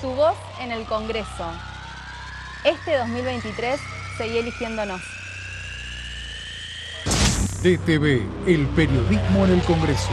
Tu voz en el Congreso. Este 2023 seguí eligiéndonos. DTV, el periodismo en el Congreso.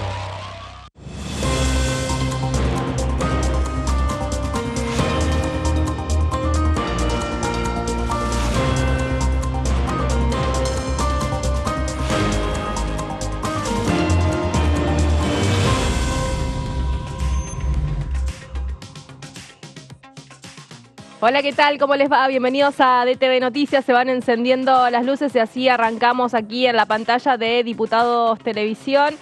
Hola, ¿qué tal? ¿Cómo les va? Bienvenidos a DTV Noticias. Se van encendiendo las luces y así arrancamos aquí en la pantalla de Diputados Televisión.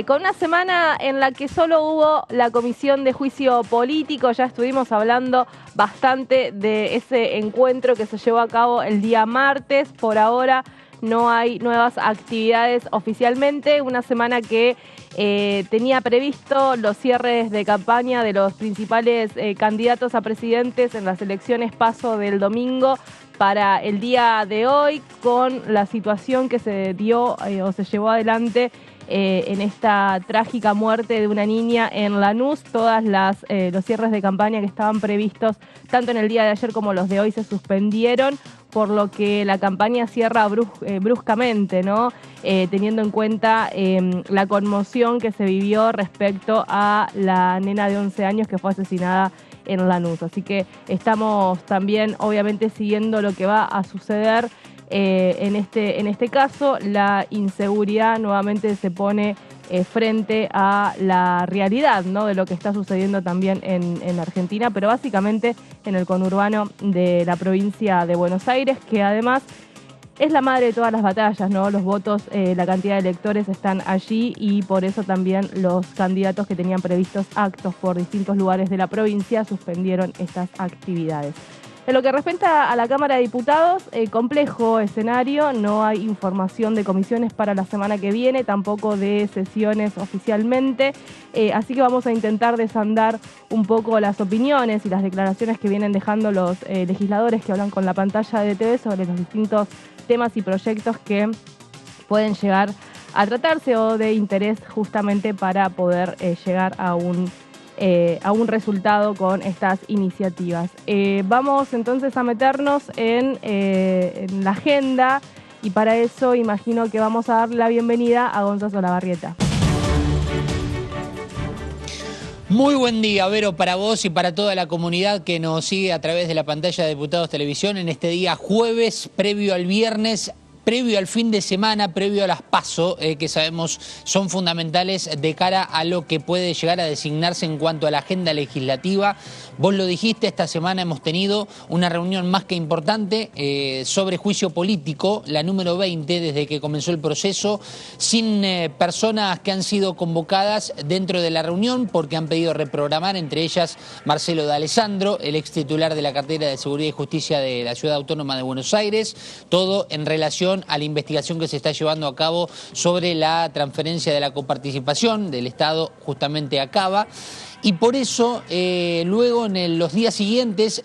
Con una semana en la que solo hubo la Comisión de Juicio Político. Ya estuvimos hablando bastante de ese encuentro que se llevó a cabo el día martes. Por ahora no hay nuevas actividades oficialmente. Una semana que tenía previsto los cierres de campaña de los principales candidatos a presidentes en las elecciones PASO del domingo para el día de hoy, con la situación que se dio o se llevó adelante en esta trágica muerte de una niña en Lanús. Todas los cierres de campaña que estaban previstos tanto en el día de ayer como los de hoy se suspendieron, por lo que la campaña cierra bruscamente, ¿no? Teniendo en cuenta la conmoción que se vivió respecto a la nena de 11 años que fue asesinada en Lanús. Así que estamos también, obviamente, siguiendo lo que va a suceder en este caso. La inseguridad nuevamente se pone frente a la realidad, ¿no?, de lo que está sucediendo también en Argentina, pero básicamente en el conurbano de la provincia de Buenos Aires, que además es la madre de todas las batallas, ¿no? Los votos, la cantidad de electores están allí y por eso también los candidatos que tenían previstos actos por distintos lugares de la provincia suspendieron estas actividades. En lo que respecta a la Cámara de Diputados, complejo escenario, no hay información de comisiones para la semana que viene, tampoco de sesiones oficialmente, así que vamos a intentar desandar un poco las opiniones y las declaraciones que vienen dejando los legisladores que hablan con la pantalla de TV sobre los distintos temas y proyectos que pueden llegar a tratarse o de interés justamente para poder llegar a un resultado con estas iniciativas. Vamos entonces a meternos en la agenda y para eso imagino que vamos a dar la bienvenida a Gonzalo Solabarrieta. Muy buen día, Vero, para vos y para toda la comunidad que nos sigue a través de la pantalla de Diputados Televisión en este día jueves, previo al viernes, previo al fin de semana, previo a las PASO, que sabemos son fundamentales de cara a lo que puede llegar a designarse en cuanto a la agenda legislativa. Vos lo dijiste, esta semana hemos tenido una reunión más que importante sobre juicio político, la número 20 desde que comenzó el proceso, sin personas que han sido convocadas dentro de la reunión porque han pedido reprogramar, entre ellas Marcelo D'Alessandro, el ex titular de la cartera de Seguridad y Justicia de la Ciudad Autónoma de Buenos Aires, todo en relación a la investigación que se está llevando a cabo sobre la transferencia de la coparticipación del Estado justamente a Cava. Y por eso, luego en los días siguientes,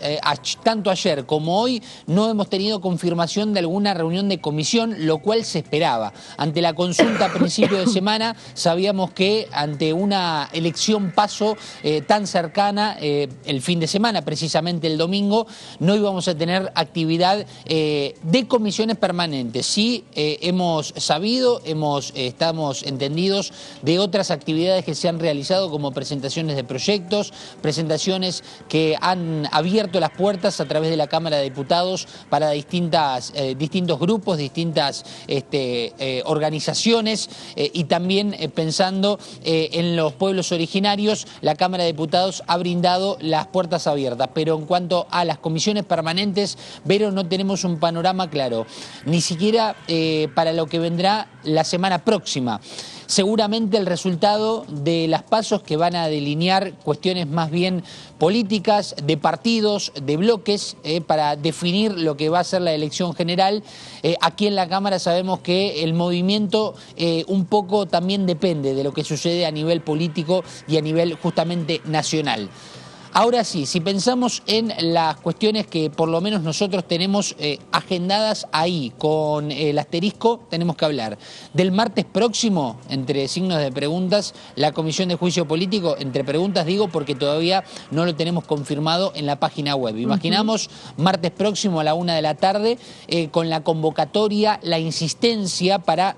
tanto ayer como hoy, no hemos tenido confirmación de alguna reunión de comisión, lo cual se esperaba. Ante la consulta a principio de semana, sabíamos que ante una elección PASO tan cercana, el fin de semana, precisamente el domingo, no íbamos a tener actividad de comisiones permanentes. Sí, hemos sabido, estamos entendidos de otras actividades que se han realizado como presentaciones de proyectos, presentaciones que han abierto las puertas a través de la Cámara de Diputados para distintos grupos, distintas organizaciones y también pensando en los pueblos originarios, la Cámara de Diputados ha brindado las puertas abiertas. Pero en cuanto a las comisiones permanentes, Vero, no tenemos un panorama claro, ni siquiera para lo que vendrá la semana próxima. Seguramente el resultado de las PASO que van a delinear cuestiones más bien políticas, de partidos, de bloques, para definir lo que va a ser la elección general. Aquí en la Cámara sabemos que el movimiento un poco también depende de lo que sucede a nivel político y a nivel justamente nacional. Ahora sí, si pensamos en las cuestiones que por lo menos nosotros tenemos agendadas ahí, con el asterisco, tenemos que hablar del martes próximo, entre signos de preguntas, la Comisión de Juicio Político, entre preguntas digo porque todavía no lo tenemos confirmado en la página web. Imaginamos martes próximo a la 1 de la tarde con la convocatoria, la insistencia para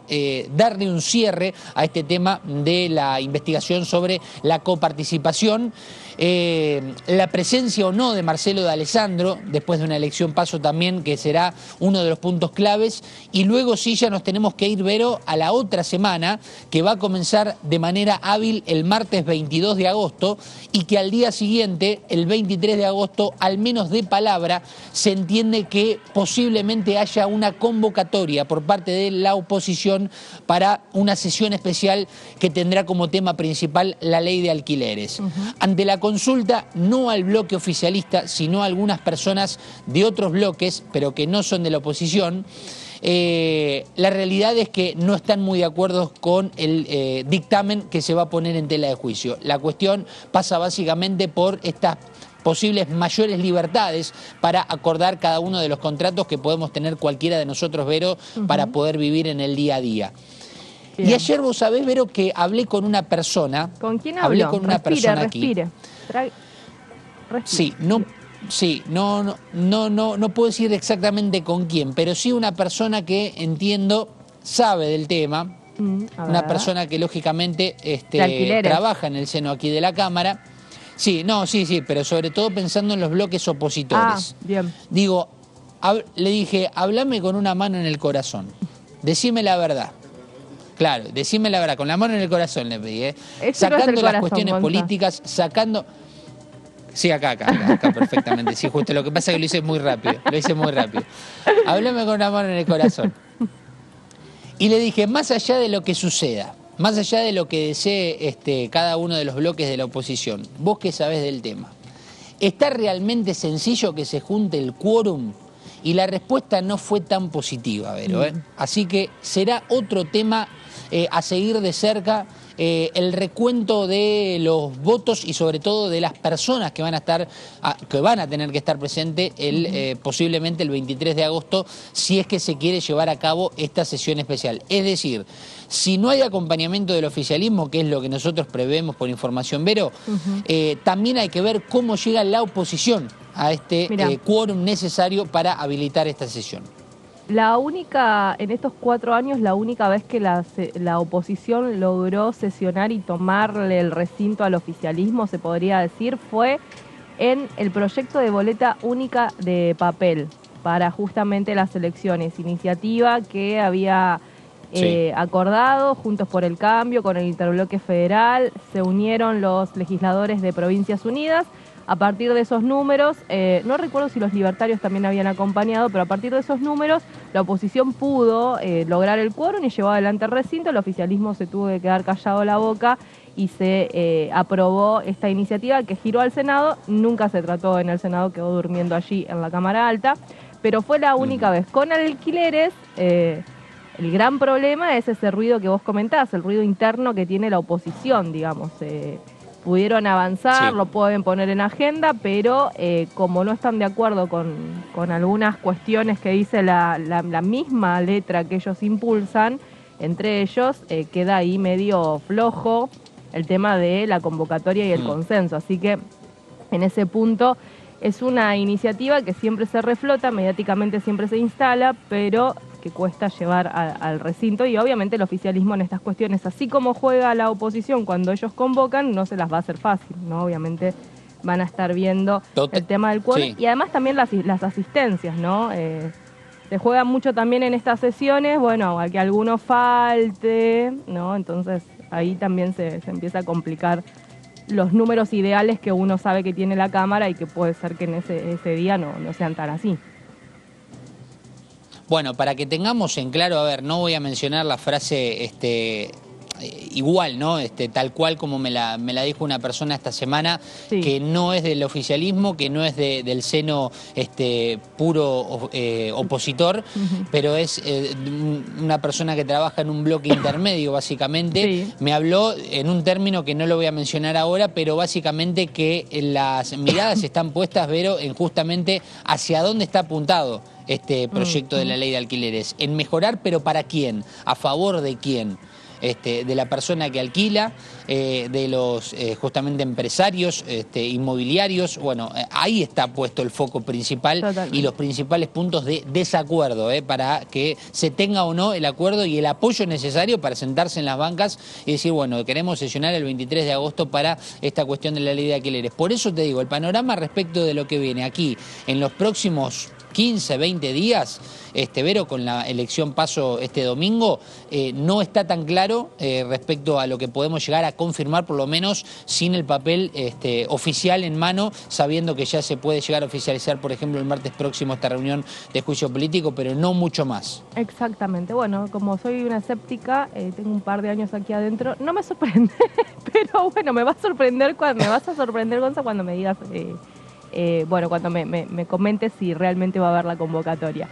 darle un cierre a este tema de la investigación sobre la coparticipación. La presencia o no de Marcelo D'Alessandro, después de una elección paso también, que será uno de los puntos claves, y luego sí ya nos tenemos que ir, Vero, a la otra semana, que va a comenzar de manera hábil el martes 22 de agosto, y que al día siguiente, el 23 de agosto, al menos de palabra, se entiende que posiblemente haya una convocatoria por parte de la oposición para una sesión especial que tendrá como tema principal la ley de alquileres. Ante la consulta, no al bloque oficialista, sino a algunas personas de otros bloques, pero que no son de la oposición, la realidad es que no están muy de acuerdo con el dictamen que se va a poner en tela de juicio. La cuestión pasa básicamente por estas posibles mayores libertades para acordar cada uno de los contratos que podemos tener cualquiera de nosotros, Vero, para poder vivir en el día a día. Bien. Y ayer vos sabés, Vero, que hablé con una persona. ¿Con quién habló? Hablé con una persona respire. aquí. Sí, no puedo decir exactamente con quién, pero sí una persona que entiendo sabe del tema, una persona que lógicamente trabaja en el seno aquí de la Cámara. Sí, pero sobre todo pensando en los bloques opositores. Bien. Digo, le dije, hablame con una mano en el corazón, decime la verdad. Claro, decime la verdad, con la mano en el corazón le pedí, sacando las cuestiones políticas, sacando... Sí, acá perfectamente. Sí, justo lo que pasa es que lo hice muy rápido. Háblame con una mano en el corazón. Y le dije, más allá de lo que suceda, más allá de lo que desee cada uno de los bloques de la oposición, vos que sabés del tema, ¿está realmente sencillo que se junte el quórum? Y la respuesta no fue tan positiva, Vero. Así que será otro tema a seguir de cerca, el recuento de los votos y sobre todo de las personas que van a tener que estar presentes posiblemente el 23 de agosto, si es que se quiere llevar a cabo esta sesión especial. Es decir, si no hay acompañamiento del oficialismo, que es lo que nosotros prevemos por información, Vero, también hay que ver cómo llega la oposición a este quórum necesario para habilitar esta sesión. En estos 4 años, la única vez que la oposición logró sesionar y tomarle el recinto al oficialismo, se podría decir, fue en el proyecto de boleta única de papel para justamente las elecciones. Iniciativa que había acordado Juntos por el Cambio con el Interbloque Federal, se unieron los legisladores de Provincias Unidas. A partir de esos números, no recuerdo si los libertarios también habían acompañado, pero a partir de esos números la oposición pudo lograr el quórum y llevó adelante el recinto. El oficialismo se tuvo que quedar callado la boca y se aprobó esta iniciativa que giró al Senado. Nunca se trató en el Senado, quedó durmiendo allí en la Cámara Alta, pero fue la única vez. Con alquileres, el gran problema es ese ruido que vos comentás, el ruido interno que tiene la oposición, digamos. Pudieron avanzar, lo pueden poner en agenda, pero como no están de acuerdo con algunas cuestiones que dice la misma letra que ellos impulsan, entre ellos queda ahí medio flojo el tema de la convocatoria y el consenso. Así que en ese punto es una iniciativa que siempre se reflota, mediáticamente siempre se instala, pero que cuesta llevar al recinto, y obviamente el oficialismo en estas cuestiones, así como juega la oposición cuando ellos convocan, no se las va a hacer fácil, ¿no? Obviamente van a estar viendo el tema del quórum y además también las asistencias, ¿no? Se juega mucho también en estas sesiones, bueno, a que alguno falte, ¿no? Entonces ahí también se empieza a complicar los números ideales que uno sabe que tiene la Cámara y que puede ser que en ese día no sean tan así. Bueno, para que tengamos en claro, a ver, no voy a mencionar la frase igual, ¿no? Tal cual como me la dijo una persona esta semana, Sí. que no es del oficialismo, que no es del seno puro opositor, pero es una persona que trabaja en un bloque intermedio, básicamente. Sí. Me habló en un término que no lo voy a mencionar ahora, pero básicamente que las miradas están puestas, Vero, en justamente hacia dónde está apuntado este proyecto de la ley de alquileres. En mejorar, pero ¿para quién? ¿A favor de quién? De la persona que alquila, de los justamente empresarios inmobiliarios. Bueno, ahí está puesto el foco principal. Totalmente. Y los principales puntos de desacuerdo, para que se tenga o no el acuerdo y el apoyo necesario para sentarse en las bancas y decir, bueno, queremos sesionar el 23 de agosto para esta cuestión de la ley de alquileres. Por eso te digo, el panorama respecto de lo que viene aquí en los próximos 15, 20 días, Vero, con la elección paso este domingo, no está tan claro respecto a lo que podemos llegar a confirmar, por lo menos sin el papel oficial en mano, sabiendo que ya se puede llegar a oficializar, por ejemplo, el martes próximo esta reunión de juicio político, pero no mucho más. Exactamente. Bueno, como soy una escéptica, tengo un par de años aquí adentro, no me sorprende, pero bueno, me vas a sorprender, Gonza, cuando me digas... bueno, cuando me comentes si realmente va a haber la convocatoria.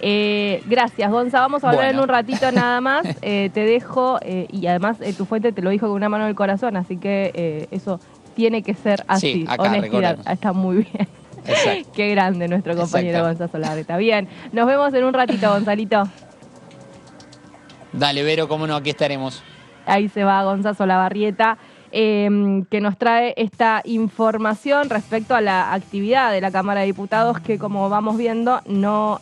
Gracias, Gonza. Vamos a hablar en un ratito nada más. Te dejo, y además tu fuente te lo dijo con una mano en el corazón, así que eso tiene que ser así. Sí, acá, honestidad. recordemos. Está muy bien. Exacto. Qué grande nuestro compañero Gonza Solarreta. Bien, nos vemos en un ratito, Gonzalito. Dale, Vero, cómo no, aquí estaremos. Ahí se va Gonza Solabarrieta, que nos trae esta información respecto a la actividad de la Cámara de Diputados, que como vamos viendo no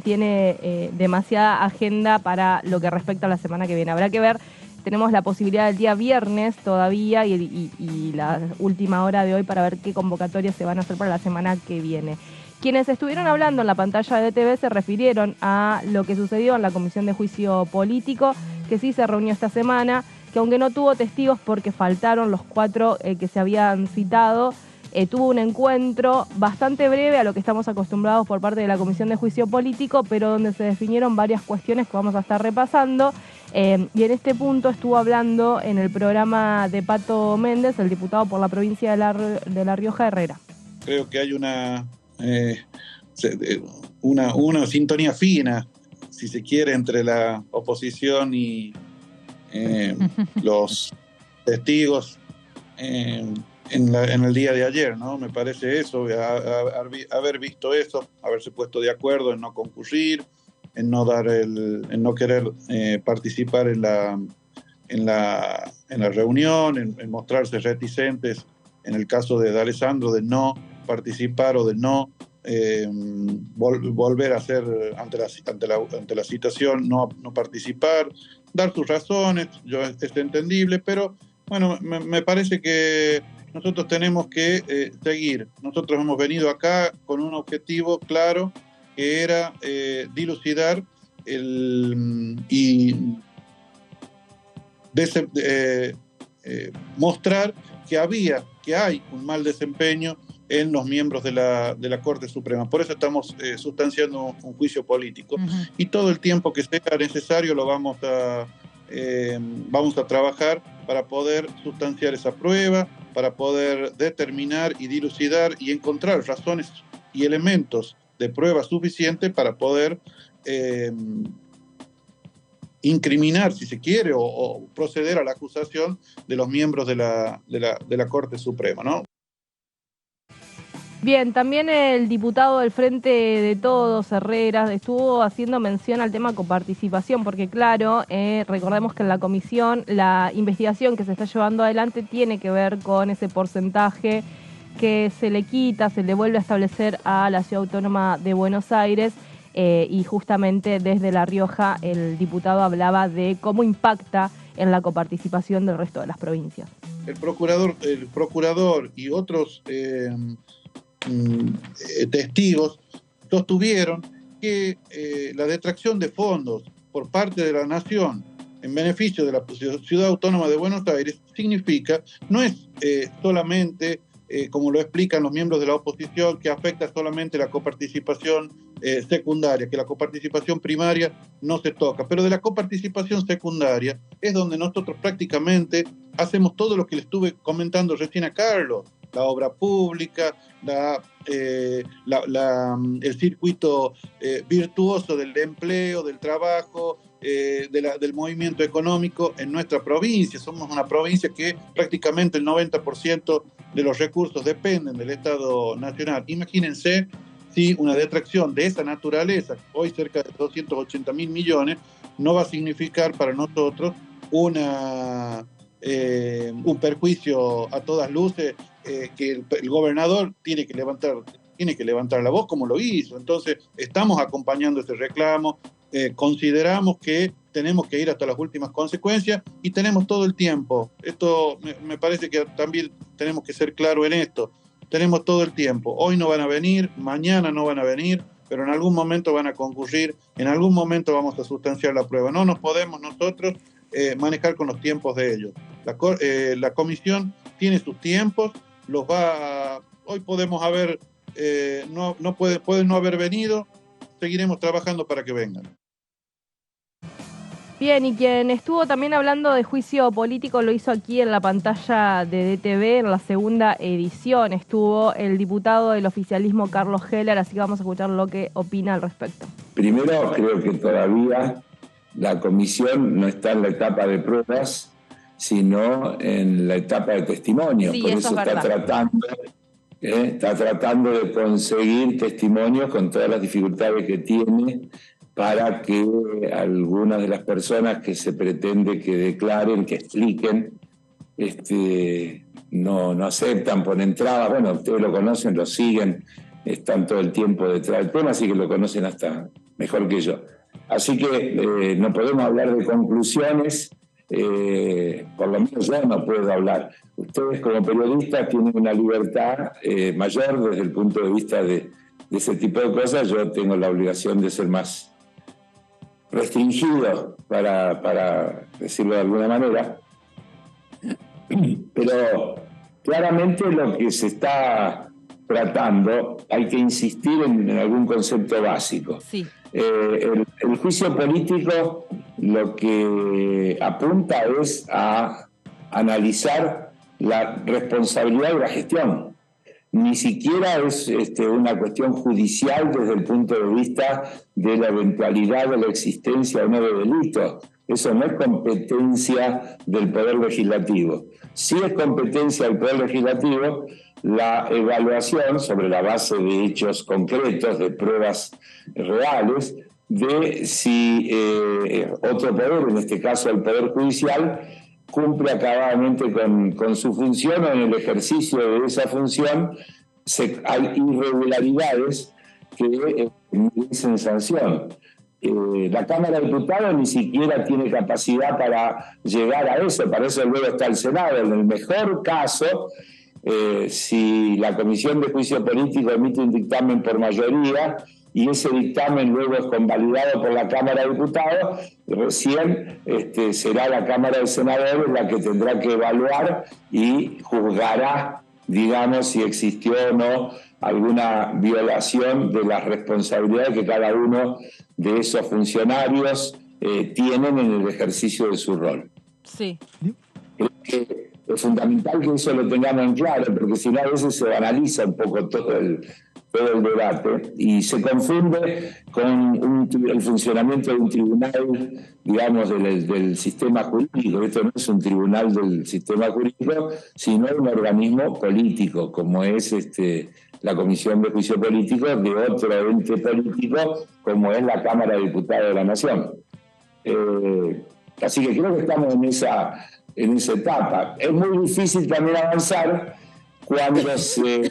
tiene demasiada agenda para lo que respecta a la semana que viene. Habrá que ver, tenemos la posibilidad del día viernes todavía y la última hora de hoy para ver qué convocatorias se van a hacer para la semana que viene. Quienes estuvieron hablando en la pantalla de DTV se refirieron a lo que sucedió en la Comisión de Juicio Político, que sí se reunió esta semana, que aunque no tuvo testigos porque faltaron los 4 que se habían citado, tuvo un encuentro bastante breve a lo que estamos acostumbrados por parte de la Comisión de Juicio Político, pero donde se definieron varias cuestiones que vamos a estar repasando. Y en este punto estuvo hablando en el programa de Pato Méndez, el diputado por la provincia de La Rioja, Herrera. Creo que hay una sintonía fina, si se quiere, entre la oposición y los testigos en el día de ayer, ¿no? Me parece eso, haber visto eso, haberse puesto de acuerdo en no concurrir, en no querer participar en la reunión, en mostrarse reticentes en el caso de D'Alessandro, de no participar o de no volver a hacer ante la citación, no participar, dar sus razones, es entendible, pero bueno, me parece que nosotros tenemos que seguir. Nosotros hemos venido acá con un objetivo claro, que era dilucidar y mostrar que hay un mal desempeño en los miembros de la Corte Suprema. Por eso estamos sustanciando un juicio político. Y todo el tiempo que sea necesario lo vamos a trabajar para poder sustanciar esa prueba, para poder determinar y dilucidar y encontrar razones y elementos de prueba suficiente para poder incriminar, si se quiere, o proceder a la acusación de los miembros de la Corte Suprema, ¿no? Bien, también el diputado del Frente de Todos, Herrera, estuvo haciendo mención al tema coparticipación, porque claro, recordemos que en la comisión la investigación que se está llevando adelante tiene que ver con ese porcentaje que se le quita, se le vuelve a establecer a la Ciudad Autónoma de Buenos Aires, y justamente desde La Rioja el diputado hablaba de cómo impacta en la coparticipación del resto de las provincias. El procurador y otros testigos sostuvieron que la detracción de fondos por parte de la Nación en beneficio de la Ciudad Autónoma de Buenos Aires no es solamente, como lo explican los miembros de la oposición, que afecta solamente la coparticipación secundaria, que la coparticipación primaria no se toca. Pero de la coparticipación secundaria es donde nosotros prácticamente hacemos todo lo que le estuve comentando recién a Carlos: la obra pública, el circuito virtuoso del empleo, del trabajo, del movimiento económico en nuestra provincia. Somos una provincia que prácticamente el 90% de los recursos dependen del Estado Nacional. Imagínense si una detracción de esa naturaleza, hoy cerca de 280.000 millones, no va a significar para nosotros un perjuicio a todas luces, que el gobernador tiene que levantar la voz como lo hizo. Entonces estamos acompañando este reclamo, consideramos que tenemos que ir hasta las últimas consecuencias y tenemos todo el tiempo. Esto me parece que también tenemos que ser claros en esto. Tenemos todo el tiempo. Hoy no van a venir, mañana no van a venir, pero en algún momento van a concurrir, en algún momento vamos a sustanciar la prueba. No nos podemos nosotros manejar con los tiempos de ellos. La comisión tiene sus tiempos, hoy podemos haber, pueden no haber venido, seguiremos trabajando para que vengan. Bien, y quien estuvo también hablando de juicio político lo hizo aquí en la pantalla de DTV en la segunda edición. Estuvo el diputado del oficialismo Carlos Heller, así que vamos a escuchar lo que opina al respecto. Primero, creo que todavía la comisión no está en la etapa de pruebas, sino en la etapa de testimonio. Sí, por eso está tratando de conseguir testimonios con todas las dificultades que tiene, para que algunas de las personas que se pretende que declaren, que expliquen, no aceptan, ponen trabas. Bueno, ustedes lo conocen, lo siguen, están todo el tiempo detrás del tema, así que lo conocen hasta mejor que yo. Así que no podemos hablar de conclusiones, por lo menos yo no puedo hablar. Ustedes como periodistas tienen una libertad mayor desde el punto de vista de ese tipo de cosas. Yo tengo la obligación de ser más restringido, para decirlo de alguna manera, pero claramente lo que se está tratando, hay que insistir en algún concepto básico. Sí. El juicio político lo que apunta es a analizar la responsabilidad de la gestión. Ni siquiera es una cuestión judicial desde el punto de vista de la eventualidad de la existencia o no de delitos. Eso no es competencia del Poder Legislativo. Sí es competencia del Poder Legislativo la evaluación sobre la base de hechos concretos, de pruebas reales, de si otro poder, en este caso el Poder Judicial, cumple acabadamente con su función, o en el ejercicio de esa función hay irregularidades que merecen sanción. La Cámara de Diputados ni siquiera tiene capacidad para llegar a eso, para eso luego está el Senado. En el mejor caso, si la Comisión de Juicio Político emite un dictamen por mayoría y ese dictamen luego es convalidado por la Cámara de Diputados, recién será la Cámara de Senadores la que tendrá que evaluar y juzgará, digamos, si existió o no alguna violación de las responsabilidades que cada uno de esos funcionarios tienen en el ejercicio de su rol. Sí. Creo que es fundamental que eso lo tengamos en claro, porque si no a veces se banaliza un poco todo el debate y se confunde con el funcionamiento de un tribunal, digamos, del sistema jurídico. Esto no es un tribunal del sistema jurídico, sino un organismo político, como es la Comisión de Juicio Político de otro ente político, como es la Cámara de Diputados de la Nación. Así que creo que estamos en esa etapa. Es muy difícil también avanzar cuando se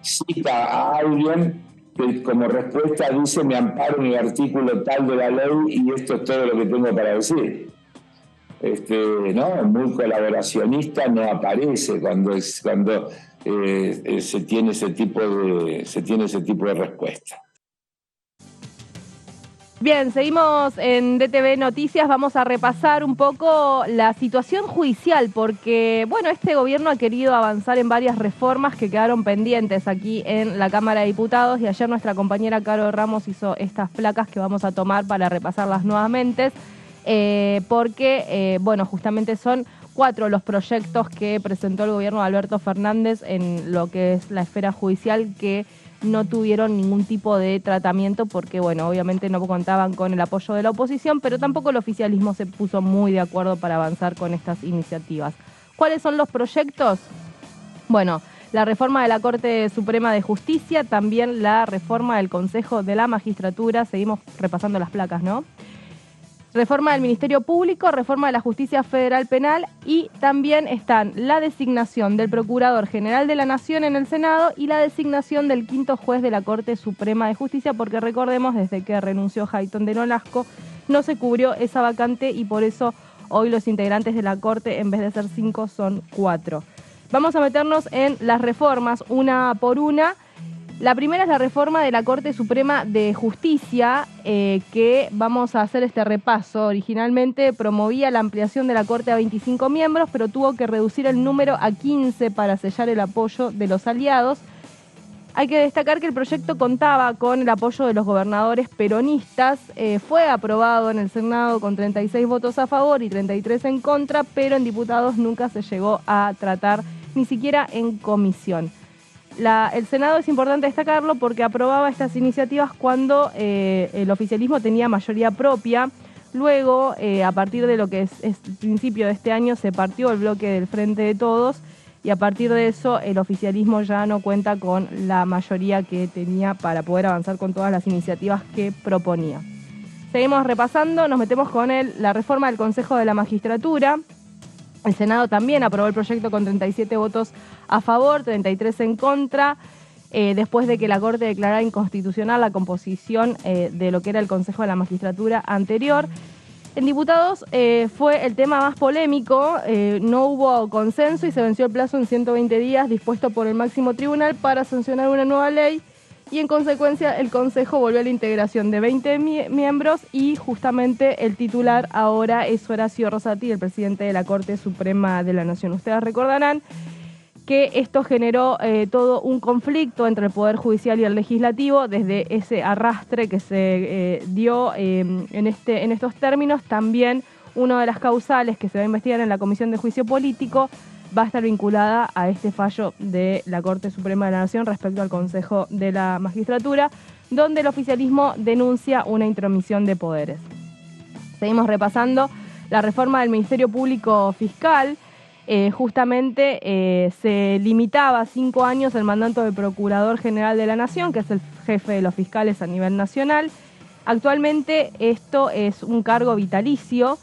cita a alguien que como respuesta dice: me amparo en el artículo tal de la ley y esto es todo lo que tengo para decir. No, muy colaboracionista no aparece cuando se tiene ese tipo de respuesta. Bien, seguimos en DTV Noticias, vamos a repasar un poco la situación judicial, porque, bueno, este gobierno ha querido avanzar en varias reformas que quedaron pendientes aquí en la Cámara de Diputados, y ayer nuestra compañera Caro Ramos hizo estas placas que vamos a tomar para repasarlas nuevamente, porque, bueno, justamente son 4 los proyectos que presentó el gobierno de Alberto Fernández en lo que es la esfera judicial que no tuvieron ningún tipo de tratamiento porque, bueno, obviamente no contaban con el apoyo de la oposición, pero tampoco el oficialismo se puso muy de acuerdo para avanzar con estas iniciativas. ¿Cuáles son los proyectos? Bueno, la reforma de la Corte Suprema de Justicia, también la reforma del Consejo de la Magistratura, seguimos repasando las placas, ¿no? Reforma del Ministerio Público, reforma de la Justicia Federal Penal, y también están la designación del Procurador General de la Nación en el Senado y la designación del 5º juez de la Corte Suprema de Justicia, porque recordemos, desde que renunció Hayton de Nolasco, no se cubrió esa vacante y por eso hoy los integrantes de la Corte, en vez de ser 5, son 4. Vamos a meternos en las reformas una por una. La primera es la reforma de la Corte Suprema de Justicia, que vamos a hacer este repaso. Originalmente promovía la ampliación de la Corte a 25 miembros, pero tuvo que reducir el número a 15 para sellar el apoyo de los aliados. Hay que destacar que el proyecto contaba con el apoyo de los gobernadores peronistas. Fue aprobado en el Senado con 36 votos a favor y 33 en contra, pero en diputados nunca se llegó a tratar, ni siquiera en comisión. El Senado es importante destacarlo porque aprobaba estas iniciativas cuando el oficialismo tenía mayoría propia. Luego, a partir de lo que es principio de este año, se partió el bloque del Frente de Todos y a partir de eso el oficialismo ya no cuenta con la mayoría que tenía para poder avanzar con todas las iniciativas que proponía. Seguimos repasando, nos metemos con la reforma del Consejo de la Magistratura. El Senado también aprobó el proyecto con 37 votos a favor, 33 en contra, después de que la Corte declarara inconstitucional la composición de lo que era el Consejo de la Magistratura anterior. En diputados fue el tema más polémico, no hubo consenso y se venció el plazo en 120 días dispuesto por el máximo tribunal para sancionar una nueva ley, y en consecuencia el Consejo volvió a la integración de 20 miembros y justamente el titular ahora es Horacio Rosati, el presidente de la Corte Suprema de la Nación. Ustedes recordarán que esto generó todo un conflicto entre el Poder Judicial y el Legislativo desde ese arrastre que se dio en estos términos. También una de las causales que se va a investigar en la Comisión de Juicio Político va a estar vinculada a este fallo de la Corte Suprema de la Nación respecto al Consejo de la Magistratura, donde el oficialismo denuncia una intromisión de poderes. Seguimos repasando la reforma del Ministerio Público Fiscal. Justamente se limitaba a 5 años el mandato del Procurador General de la Nación, que es el jefe de los fiscales a nivel nacional. Actualmente esto es un cargo vitalicio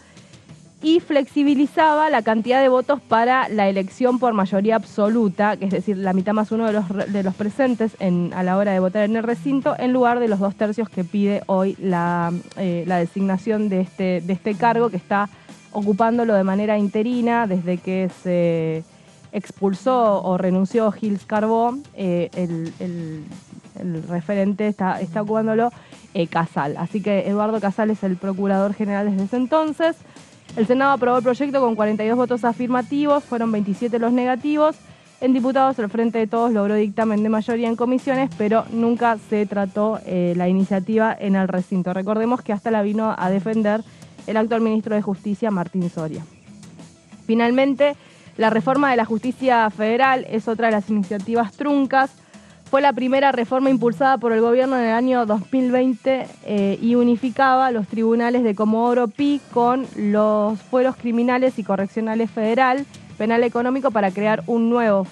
y flexibilizaba la cantidad de votos para la elección por mayoría absoluta, que es decir, la mitad más uno de los presentes a la hora de votar en el recinto, en lugar de los 2/3 que pide hoy la designación de este cargo, que está ocupándolo de manera interina desde que se expulsó o renunció Gilles Carbó. El referente está ocupándolo Casal. Así que Eduardo Casal es el procurador general desde ese entonces. El Senado aprobó el proyecto con 42 votos afirmativos, fueron 27 los negativos. En diputados el Frente de Todos logró dictamen de mayoría en comisiones, pero nunca se trató la iniciativa en el recinto. Recordemos que hasta la vino a defender el actual ministro de Justicia, Martín Soria. Finalmente, la reforma de la Justicia Federal es otra de las iniciativas truncas. Fue la primera reforma impulsada por el gobierno en el año 2020 y unificaba los tribunales de Comodoro Pi con los fueros criminales y correccionales federal, penal económico, para crear un nuevo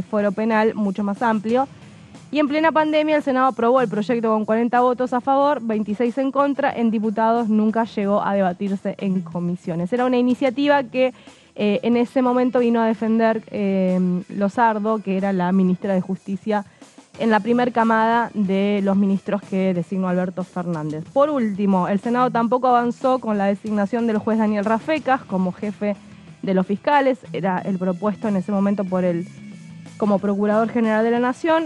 fuero penal mucho más amplio. Y en plena pandemia el Senado aprobó el proyecto con 40 votos a favor, 26 en contra. En diputados nunca llegó a debatirse en comisiones. Era una iniciativa que en ese momento vino a defender Lozardo, que era la ministra de Justicia en la primer camada de los ministros que designó Alberto Fernández. Por último, el Senado tampoco avanzó con la designación del juez Daniel Rafecas como jefe de los fiscales. Era el propuesto en ese momento como Procurador General de la Nación.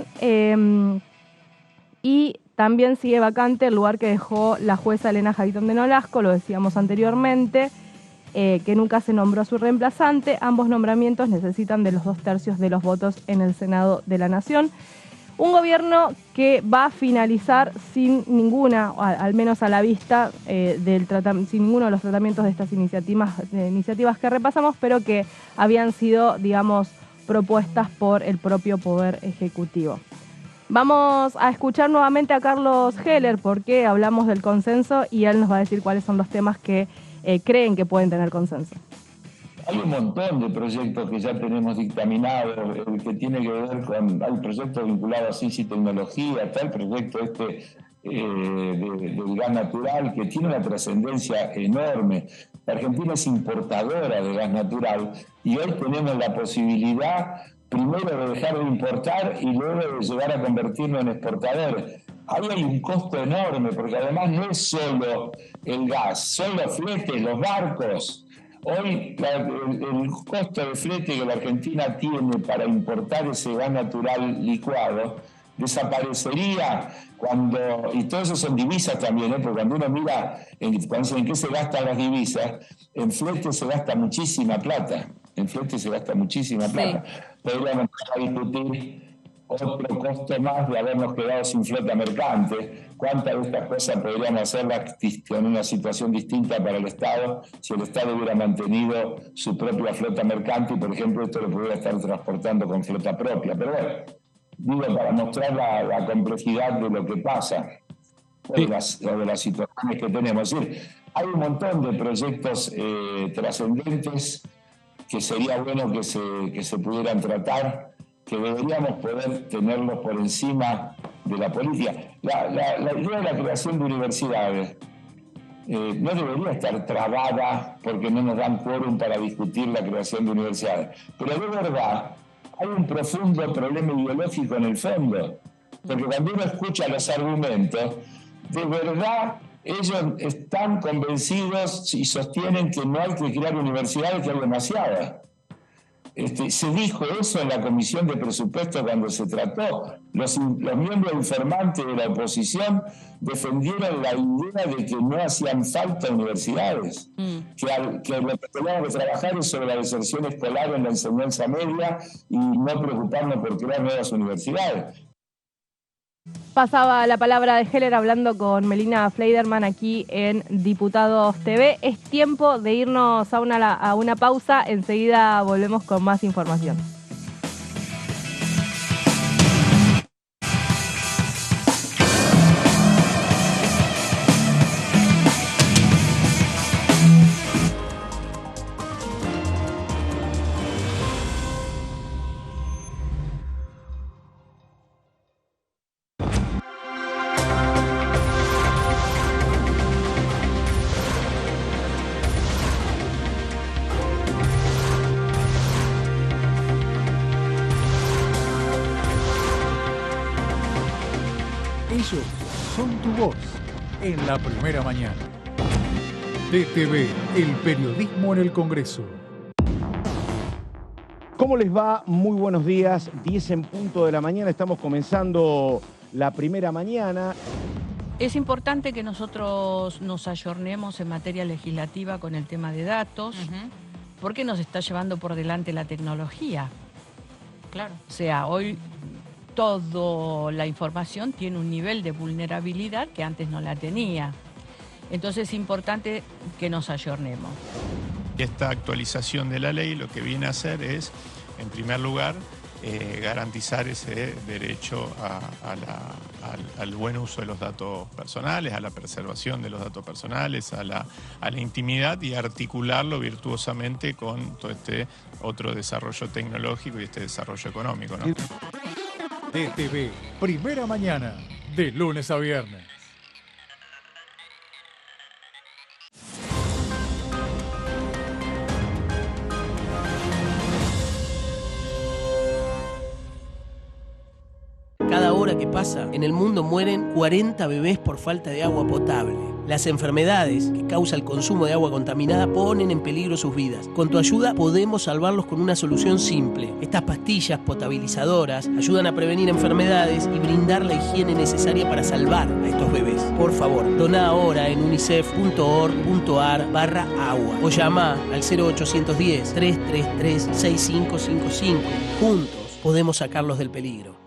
Y También sigue vacante el lugar que dejó la jueza Elena Jaiton de Nolasco, lo decíamos anteriormente, que nunca se nombró a su reemplazante. Ambos nombramientos necesitan de los 2/3 de los votos en el Senado de la Nación. Un gobierno que va a finalizar sin ninguna, al menos a la vista, sin ninguno de los tratamientos de estas iniciativas que repasamos, pero que habían sido, digamos, propuestas por el propio Poder Ejecutivo. Vamos a escuchar nuevamente a Carlos Heller porque hablamos del consenso y él nos va a decir cuáles son los temas que creen que pueden tener consenso. Hay un montón de proyectos que ya tenemos dictaminados, el que tiene que ver con, hay proyectos vinculados a ciencia y tecnología, está el proyecto del gas natural que tiene una trascendencia enorme. La Argentina es importadora de gas natural y hoy tenemos la posibilidad primero de dejar de importar y luego de llegar a convertirnos en exportadores. Ahí hay un costo enorme porque además no es solo el gas, son los fletes, los barcos. Hoy el costo de flete que la Argentina tiene para importar ese gas natural licuado desaparecería y todo eso son divisas también, porque cuando uno mira en qué se gastan las divisas, en flete se gasta muchísima plata. Podríamos discutir otro costo más de habernos quedado sin flota mercante. ¿Cuántas de estas cosas podríamos hacerlas en una situación distinta para el Estado si el Estado hubiera mantenido su propia flota mercante y, por ejemplo, esto lo pudiera estar transportando con flota propia? Pero bueno, digo, para mostrar la complejidad de lo que pasa o de las situaciones que tenemos. Es decir, hay un montón de proyectos trascendentes que sería bueno que se pudieran tratar, que deberíamos poder tenerlos por encima de la política. La idea de la creación de universidades no debería estar trabada porque no nos dan quórum para discutir la creación de universidades. Pero de verdad, hay un profundo problema ideológico en el fondo, porque cuando uno escucha los argumentos, de verdad ellos están convencidos y sostienen que no hay que crear universidades, que hay demasiadas. Se dijo eso en la Comisión de Presupuesto cuando se trató. Los miembros informantes de la oposición defendieron la idea de que no hacían falta universidades, que lo que teníamos que trabajar es sobre la deserción escolar en la enseñanza media y no preocuparnos por crear nuevas universidades. Pasaba la palabra de Heller hablando con Melina Fleiderman aquí en Diputados TV. Es tiempo de irnos a una pausa. Enseguida volvemos con más información. Ellos son tu voz en la primera mañana. DTV, el periodismo en el Congreso. ¿Cómo les va? Muy buenos días, 10 en punto de la mañana, estamos comenzando la primera mañana. Es importante que nosotros nos ayornemos en materia legislativa con el tema de datos, porque nos está llevando por delante la tecnología. Claro. O sea, hoy toda la información tiene un nivel de vulnerabilidad que antes no la tenía. Entonces es importante que nos ayornemos. Esta actualización de la ley lo que viene a hacer es, en primer lugar, garantizar ese derecho al buen uso de los datos personales, a la preservación de los datos personales, a la intimidad y articularlo virtuosamente con todo este otro desarrollo tecnológico y este desarrollo económico, ¿no? DTV, primera mañana, de lunes a viernes. Cada hora que pasa, en el mundo mueren 40 bebés por falta de agua potable. Las enfermedades que causa el consumo de agua contaminada ponen en peligro sus vidas. Con tu ayuda podemos salvarlos con una solución simple. Estas pastillas potabilizadoras ayudan a prevenir enfermedades y brindar la higiene necesaria para salvar a estos bebés. Por favor, dona ahora en unicef.org.ar/agua o llama al 0810-333-6555. Juntos podemos sacarlos del peligro.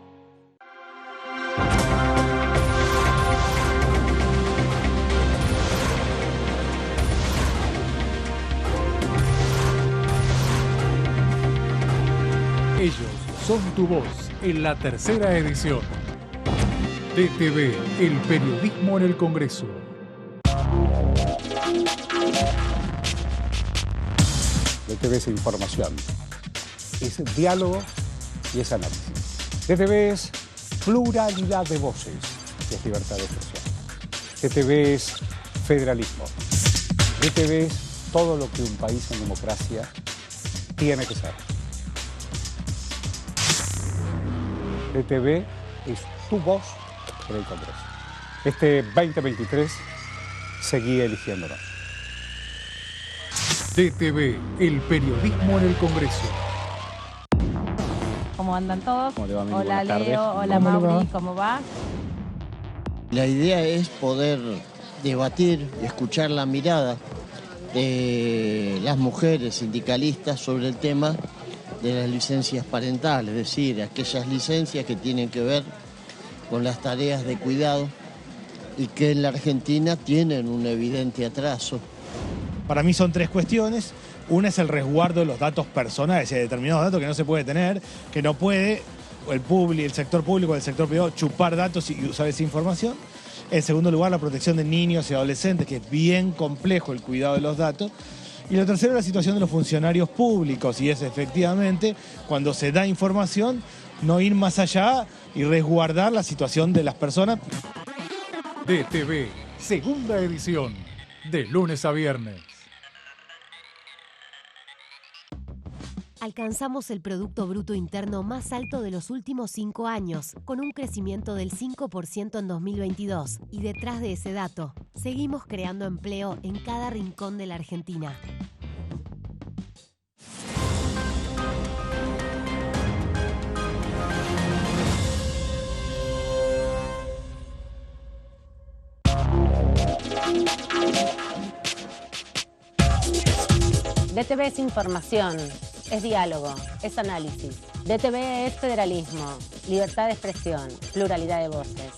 Ellos son tu voz en la tercera edición. DTV, el periodismo en el Congreso. DTV es información, es diálogo y es análisis. DTV es pluralidad de voces, es libertad de expresión. DTV es federalismo. DTV es todo lo que un país en democracia tiene que ser. DTV es tu voz en el Congreso. Este 2023 seguí eligiéndonos. DTV, el periodismo en el Congreso. ¿Cómo andan todos? ¿Cómo le va, Mili? Hola Buenas tardes. Leo, hola ¿Cómo le Mauri, va? ¿cómo va? La idea es poder debatir y escuchar la mirada de las mujeres sindicalistas sobre el tema de las licencias parentales, es decir, aquellas licencias que tienen que ver con las tareas de cuidado y que en la Argentina tienen un evidente atraso. Para mí son tres cuestiones. Una es el resguardo de los datos personales, hay determinados datos que no se puede tener, que no puede el sector público o el sector privado chupar datos y usar esa información. En segundo lugar, la protección de niños y adolescentes, que es bien complejo el cuidado de los datos. Y lo tercero, la situación de los funcionarios públicos, y es efectivamente cuando se da información, no ir más allá y resguardar la situación de las personas. DTV, segunda edición, de lunes a viernes. Alcanzamos el Producto Bruto Interno más alto de los últimos 5 años, con un crecimiento del 5% en 2022. Y detrás de ese dato, seguimos creando empleo en cada rincón de la Argentina. DTV es información, es diálogo, es análisis. DTV es federalismo, libertad de expresión, pluralidad de voces.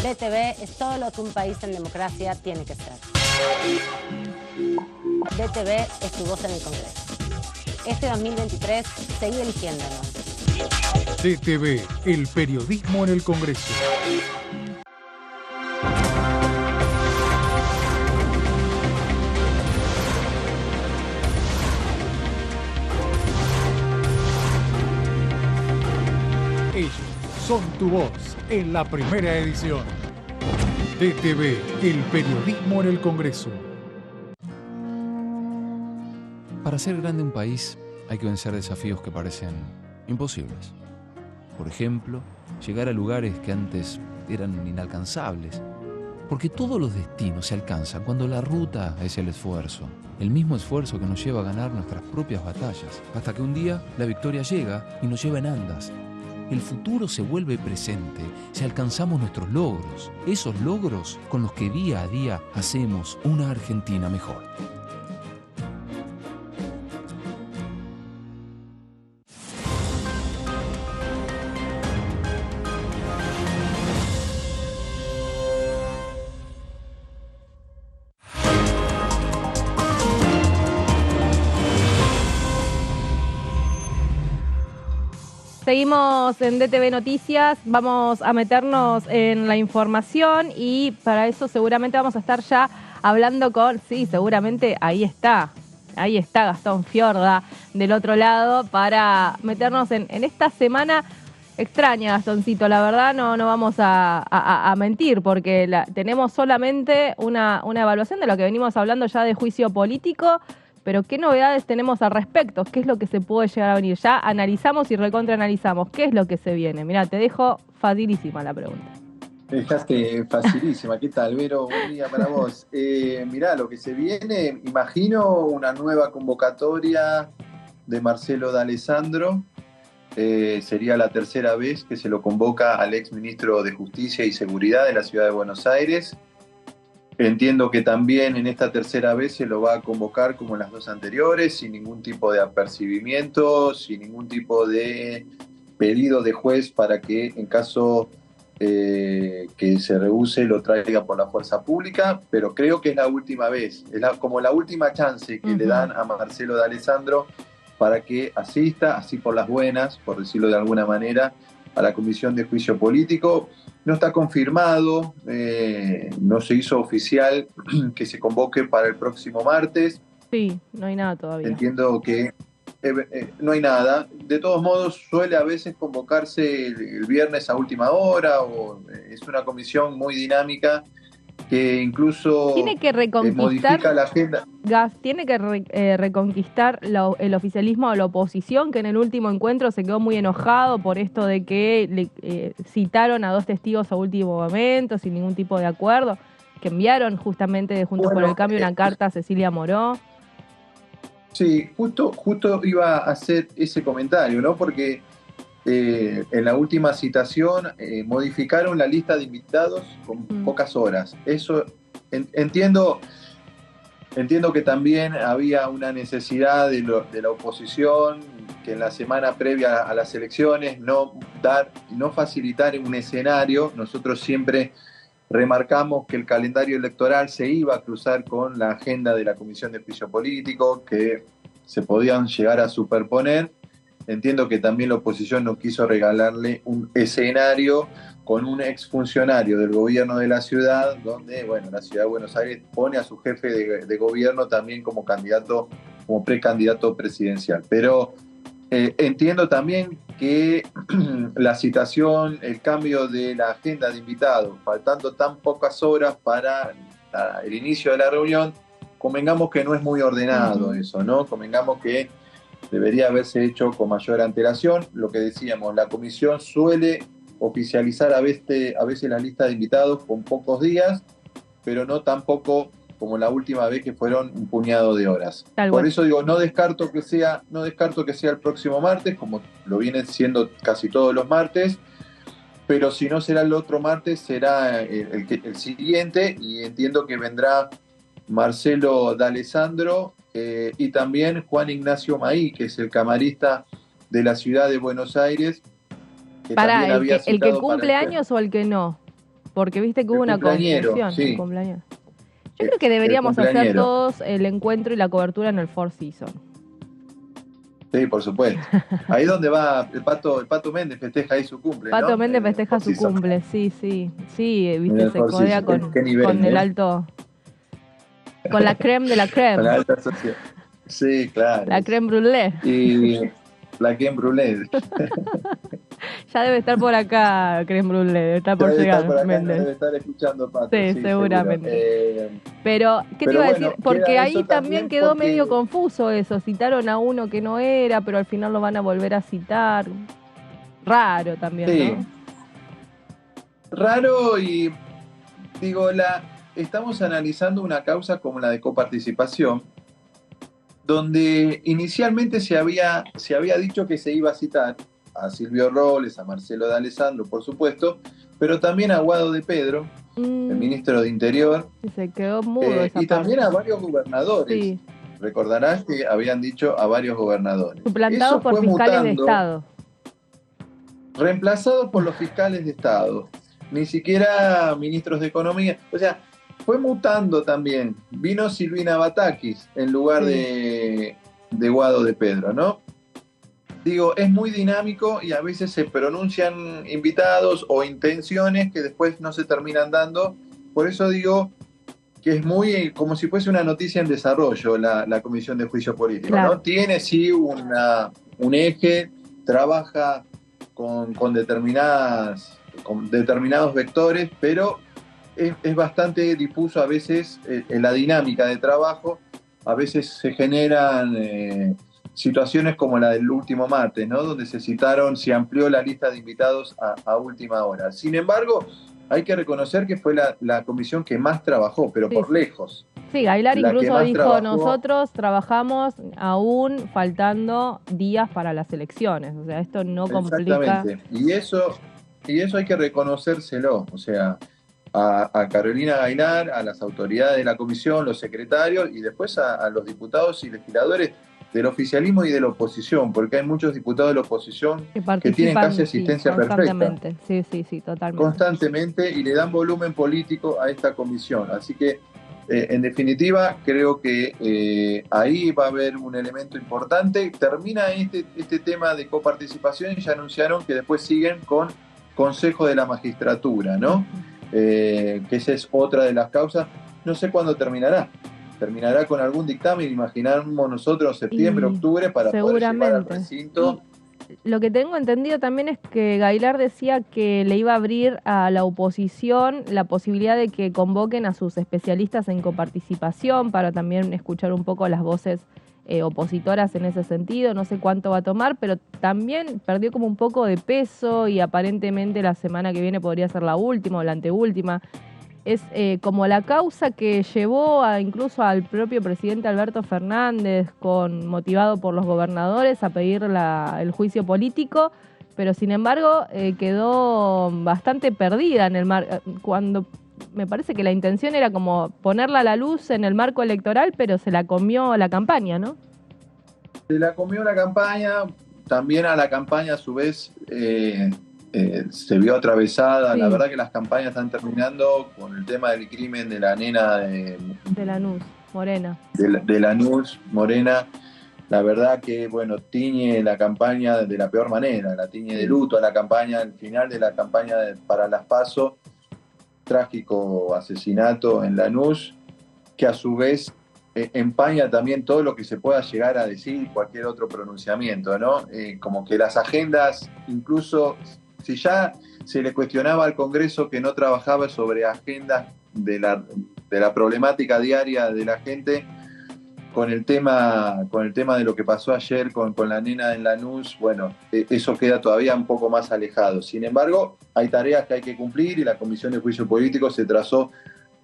DTV es todo lo que un país en democracia tiene que ser. DTV es tu voz en el Congreso. Este 2023, seguí eligiéndonos. DTV, el periodismo en el Congreso. Ellos son tu voz en la primera edición. DTV, el periodismo en el Congreso. Para hacer grande un país hay que vencer desafíos que parecen imposibles. Por ejemplo, llegar a lugares que antes eran inalcanzables. Porque todos los destinos se alcanzan cuando la ruta es el esfuerzo. El mismo esfuerzo que nos lleva a ganar nuestras propias batallas. Hasta que un día la victoria llega y nos lleva en andas. El futuro se vuelve presente si alcanzamos nuestros logros. Esos logros con los que día a día hacemos una Argentina mejor. Seguimos en DTV Noticias, vamos a meternos en la información y para eso seguramente vamos a estar ya hablando con, sí, seguramente ahí está Gastón Fiorda del otro lado para meternos en esta semana extraña, Gastoncito, la verdad no vamos a mentir porque tenemos solamente una evaluación de lo que venimos hablando ya de juicio político. Pero ¿qué novedades tenemos al respecto? ¿Qué es lo que se puede llegar a venir? Ya analizamos y recontraanalizamos. ¿Qué es lo que se viene? Mirá, te dejo facilísima la pregunta. Dejaste facilísima. ¿Qué tal, Vero? Buen día para vos. Mirá, lo que se viene, imagino una nueva convocatoria de Marcelo D'Alessandro. Sería la tercera vez que se lo convoca al ex ministro de Justicia y Seguridad de la Ciudad de Buenos Aires. Entiendo que también en esta tercera vez se lo va a convocar como en las dos anteriores, sin ningún tipo de apercibimiento, sin ningún tipo de pedido de juez para que en caso que se rehúse lo traiga por la fuerza pública, pero creo que es la última vez, es como la última chance que le dan a Marcelo D'Alessandro para que asista, así por las buenas, por decirlo de alguna manera, a la Comisión de Juicio Político. No está confirmado, no se hizo oficial que se convoque para el próximo martes. Sí, no hay nada todavía. Entiendo que no hay nada. De todos modos, suele a veces convocarse el viernes a última hora, o es una comisión muy dinámica que incluso tiene que reconquistar modifica la agenda. Gas, tiene que reconquistar el oficialismo o la oposición, que en el último encuentro se quedó muy enojado por esto de que citaron a 2 testigos a último momento, sin ningún tipo de acuerdo, que enviaron justamente de Juntos por el Cambio una carta a Cecilia Moró. Sí, justo iba a hacer ese comentario, ¿no? Porque en la última citación modificaron la lista de invitados con pocas horas. Eso entiendo que también había una necesidad de la oposición, que en la semana previa a las elecciones no facilitar un escenario. Nosotros siempre remarcamos que el calendario electoral se iba a cruzar con la agenda de la Comisión de Juicio Político, que se podían llegar a superponer. Entiendo que también la oposición no quiso regalarle un escenario con un exfuncionario del gobierno de la ciudad, donde, bueno, la ciudad de Buenos Aires pone a su jefe de gobierno también como candidato, como precandidato presidencial. Pero entiendo también que la citación, el cambio de la agenda de invitados, faltando tan pocas horas para el inicio de la reunión, convengamos que no es muy ordenado eso, ¿no? Convengamos que debería haberse hecho con mayor antelación. Lo que decíamos, la comisión suele oficializar a veces la lista de invitados con pocos días, pero no tampoco como la última vez que fueron un puñado de horas. Por eso digo, no descarto que sea el próximo martes, como lo viene siendo casi todos los martes, pero si no será el otro martes, será el siguiente, y entiendo que vendrá Marcelo D'Alessandro y también Juan Ignacio Maí, que es el camarista de la ciudad de Buenos Aires. Pará, ¿el que cumple años o el que no? Porque viste que hubo una confusión. Sí. Yo creo que deberíamos hacer todos el encuentro y la cobertura en el Four Seasons. Sí, por supuesto. Ahí donde va el Pato Méndez festeja ahí su cumple, Pato ¿no? Méndez festeja su cumple, sí, viste, se codea con el alto, con la creme de la creme. Con la alta sociedad. Sí, claro. La creme brûlée. Y la creme brûlée. Ya debe estar por acá, creme brûlée, debe estar por llegar, Méndez. Debe estar escuchando Pato. Sí, seguramente. Pero, ¿qué te iba a decir? Porque ahí también quedó medio confuso eso. Citaron a uno que no era, pero al final lo van a volver a citar. Raro también, sí, ¿no? Raro, y digo, estamos analizando una causa como la de coparticipación, donde inicialmente se había dicho que se iba a citar a Silvio Robles, a Marcelo D'Alessandro, por supuesto, pero también a Guado de Pedro, el ministro de Interior. Se quedó mudo y también a varios gobernadores. Sí. Recordarás que habían dicho a varios gobernadores. Suplantados por fiscales de Estado. Reemplazados por los fiscales de Estado. Ni siquiera ministros de Economía. O sea, fue mutando también. Vino Silvina Batakis en lugar de Guado de Pedro, ¿no? Digo, es muy dinámico y a veces se pronuncian invitados o intenciones que después no se terminan dando. Por eso digo que es muy como si fuese una noticia en desarrollo la Comisión de Juicio Político, claro, ¿no? Tiene sí un eje, trabaja con determinados vectores, pero es bastante difuso a veces en la dinámica de trabajo. A veces se generan situaciones como la del último martes, ¿no? Donde se amplió la lista de invitados a última hora. Sin embargo, hay que reconocer que fue la comisión que más trabajó, pero Sí, por sí. lejos. Sí, Gailar La que incluso más dijo, trabajó. nosotros trabajamos aún faltando días para las elecciones. O sea, esto no complica. Exactamente. Y eso hay que reconocérselo. O sea, a Carolina Gailar, a las autoridades de la comisión, los secretarios y después a los diputados y legisladores del oficialismo y de la oposición, porque hay muchos diputados de la oposición que tienen casi asistencia perfecta. Constantemente. Sí, totalmente. Constantemente, y le dan volumen político a esta comisión. Así que, en definitiva, creo que ahí va a haber un elemento importante. Termina este tema de coparticipación y ya anunciaron que después siguen con Consejo de la Magistratura, ¿no? Que esa es otra de las causas. No sé cuándo terminará. Terminará con algún dictamen, imaginamos nosotros, septiembre, octubre, para poder llevar al recinto. Lo que tengo entendido también es que Gailar decía que le iba a abrir a la oposición la posibilidad de que convoquen a sus especialistas en coparticipación para también escuchar un poco las voces opositoras en ese sentido. No sé cuánto va a tomar, pero también perdió como un poco de peso y aparentemente la semana que viene podría ser la última o la anteúltima. Es como la causa que llevó incluso al propio presidente Alberto Fernández, motivado por los gobernadores, a pedir el juicio político, pero sin embargo quedó bastante perdida en el cuando me parece que la intención era como ponerla a la luz en el marco electoral, pero se la comió la campaña, ¿no? Se la comió la campaña, también a la campaña a su vez se vio atravesada. Sí. La verdad que las campañas están terminando con el tema del crimen de la nena de Lanús, Morena. De Lanús, Morena. La verdad que, bueno, tiñe la campaña de la peor manera, la tiñe de luto a la campaña, al final de la campaña para las PASO, trágico asesinato en Lanús, que a su vez empaña también todo lo que se pueda llegar a decir, cualquier otro pronunciamiento, ¿no? Como que las agendas, incluso si ya se le cuestionaba al Congreso que no trabajaba sobre agendas de la problemática diaria de la gente, con el tema de lo que pasó ayer con la nena en Lanús, bueno, eso queda todavía un poco más alejado. Sin embargo, hay tareas que hay que cumplir y la Comisión de Juicio Político se trazó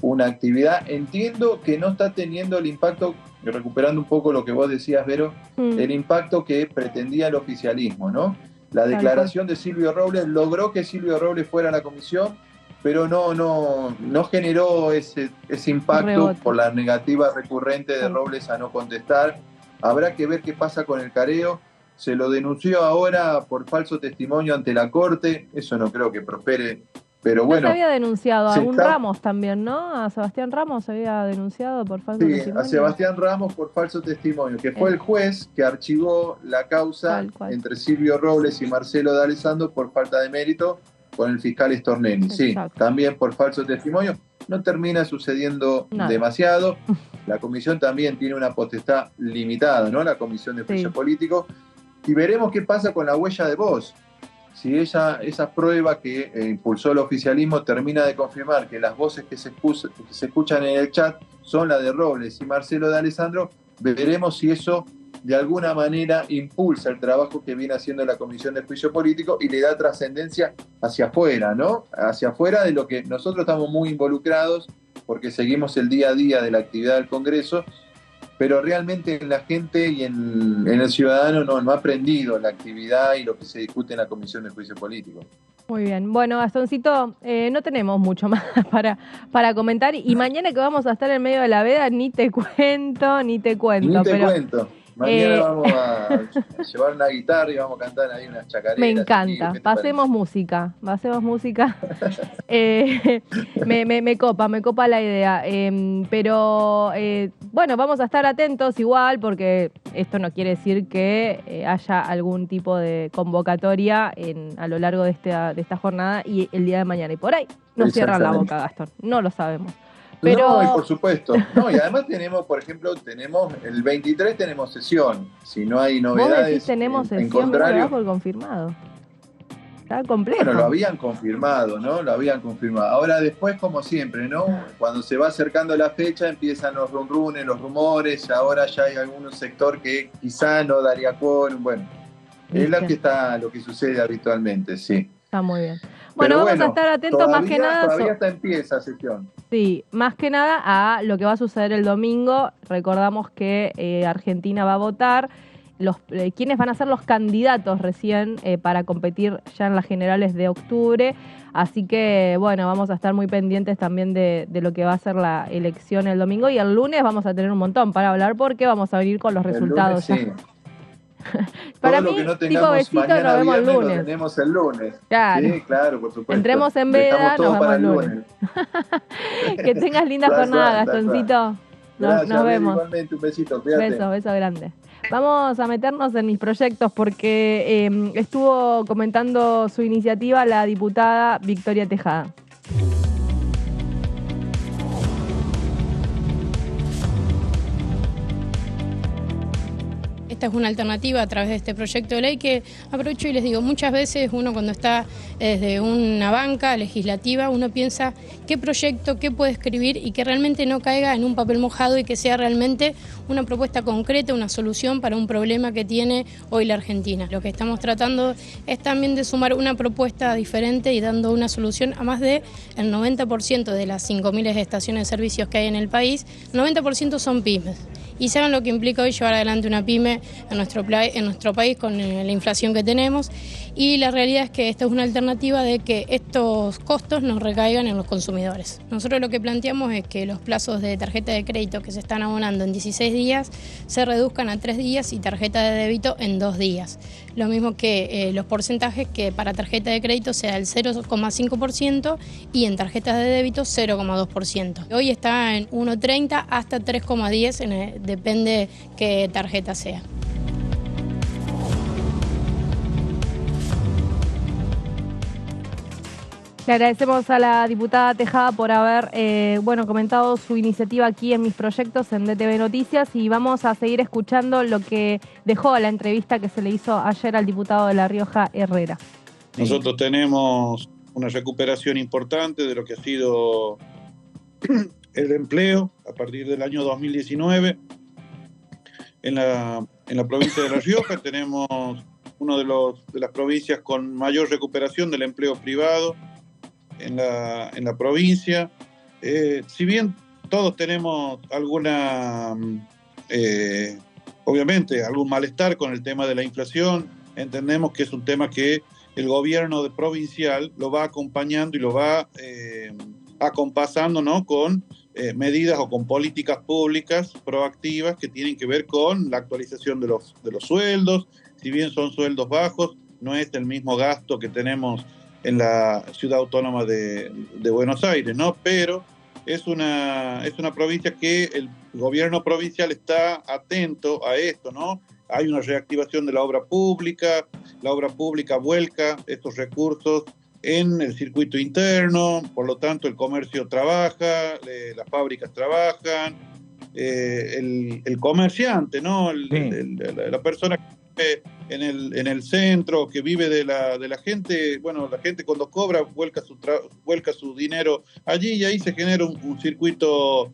una actividad. Entiendo que no está teniendo el impacto, recuperando un poco lo que vos decías, Vero, el impacto que pretendía el oficialismo, ¿no? La declaración de Silvio Robles logró que Silvio Robles fuera a la comisión, pero no generó ese impacto por la negativa recurrente de Robles a no contestar. Habrá que ver qué pasa con el careo. Se lo denunció ahora por falso testimonio ante la Corte. Eso no creo que prospere, pero bueno. Se había denunciado a Ramos también, ¿no? A Sebastián Ramos se había denunciado por falso testimonio. A Sebastián Ramos por falso testimonio, que fue el juez que archivó la causa entre Silvio Robles y Marcelo D'Alessandro por falta de mérito con el fiscal Stornelli. Sí, también por falso testimonio. No termina sucediendo demasiado. La comisión también tiene una potestad limitada, ¿no? La Comisión de Juicio Político. Y veremos qué pasa con la huella de voz. Si esa prueba que impulsó el oficialismo termina de confirmar que las voces que se escuchan en el chat son las de Robles y Marcelo D'Alessandro, veremos si eso de alguna manera impulsa el trabajo que viene haciendo la Comisión de Juicio Político y le da trascendencia hacia afuera, ¿no? Hacia afuera de lo que nosotros estamos muy involucrados porque seguimos el día a día de la actividad del Congreso, pero realmente la gente y en el ciudadano no ha aprendido la actividad y lo que se discute en la Comisión de Juicio Político. Muy bien. Bueno, Gastoncito, no tenemos mucho más para comentar y mañana que vamos a estar en medio de la veda ni te cuento. Ni te cuento. Mañana vamos a llevar una guitarra y vamos a cantar ahí unas chacareras. Me encanta. Pasemos música. Me copa la idea. Pero bueno, vamos a estar atentos igual porque esto no quiere decir que haya algún tipo de convocatoria a lo largo de esta jornada y el día de mañana. Y por ahí nos cierran la boca, Gastón. No lo sabemos. Pero... No, y por supuesto. No, y además tenemos, por ejemplo, el 23 tenemos sesión. Si no hay novedades. Vos decís tenemos sesión, contrario, por confirmado. Está complejo. Bueno, lo habían confirmado, ¿no? Lo habían confirmado. Ahora después, como siempre, ¿no? Cuando se va acercando la fecha, empiezan los rumrunes, los rumores. Ahora ya hay algún sector que quizá no daría quórum. Bueno, es lo que sucede habitualmente, sí. Está muy bien. Bueno, vamos a estar atentos más que nada. Todavía está en pie esa sesión. Sí, más que nada a lo que va a suceder el domingo. Recordamos que Argentina va a votar. Quiénes van a ser los candidatos recién para competir ya en las generales de octubre. Así que, bueno, vamos a estar muy pendientes también de lo que va a ser la elección el domingo. Y el lunes vamos a tener un montón para hablar porque vamos a venir con los resultados. El lunes, ya. Para mí, tipo besito, nos vemos el lunes. Lo tenemos el lunes. Claro. Sí, claro, por supuesto. Entremos en veda, nos vemos el lunes. Que tengas linda jornada, Gastoncito. Nos vemos. Igualmente, un besito, cuídate. Beso grande. Vamos a meternos en mis proyectos porque estuvo comentando su iniciativa la diputada Victoria Tejada. Esta es una alternativa a través de este proyecto de ley que aprovecho y les digo, muchas veces uno cuando está desde una banca legislativa, uno piensa qué proyecto, qué puede escribir y que realmente no caiga en un papel mojado y que sea realmente una propuesta concreta, una solución para un problema que tiene hoy la Argentina. Lo que estamos tratando es también de sumar una propuesta diferente y dando una solución a más del 90% de las 5.000 estaciones de servicios que hay en el país, 90% son pymes. Y saben lo que implica hoy llevar adelante una pyme en nuestro país con la inflación que tenemos. Y la realidad es que esta es una alternativa de que estos costos no recaigan en los consumidores. Nosotros lo que planteamos es que los plazos de tarjeta de crédito que se están abonando en 16 días se reduzcan a 3 días y tarjeta de débito en 2 días. Lo mismo que los porcentajes que para tarjeta de crédito sea el 0,5% y en tarjetas de débito 0,2%. Hoy está en 1,30 hasta 3,10, depende qué tarjeta sea. Le agradecemos a la diputada Tejada por haber comentado su iniciativa aquí en Mis Proyectos en DTV Noticias y vamos a seguir escuchando lo que dejó la entrevista que se le hizo ayer al diputado de La Rioja, Herrera. Nosotros tenemos una recuperación importante de lo que ha sido el empleo a partir del año 2019. En la provincia de La Rioja tenemos una de las provincias con mayor recuperación del empleo privado en la provincia. Si bien todos tenemos obviamente algún malestar con el tema de la inflación, entendemos que es un tema que el gobierno provincial lo va acompañando y lo va acompasando, ¿no?, con medidas o con políticas públicas proactivas que tienen que ver con la actualización de los sueldos. Si bien son sueldos bajos, no es el mismo gasto que tenemos en la ciudad autónoma de Buenos Aires, ¿no? Pero es una provincia que el gobierno provincial está atento a esto, ¿no? Hay una reactivación de la obra pública vuelca estos recursos en el circuito interno, por lo tanto el comercio trabaja, las fábricas trabajan, el comerciante, ¿no? La persona que vive en el centro, que vive de la gente, bueno, la gente cuando cobra vuelca su dinero allí y ahí se genera un circuito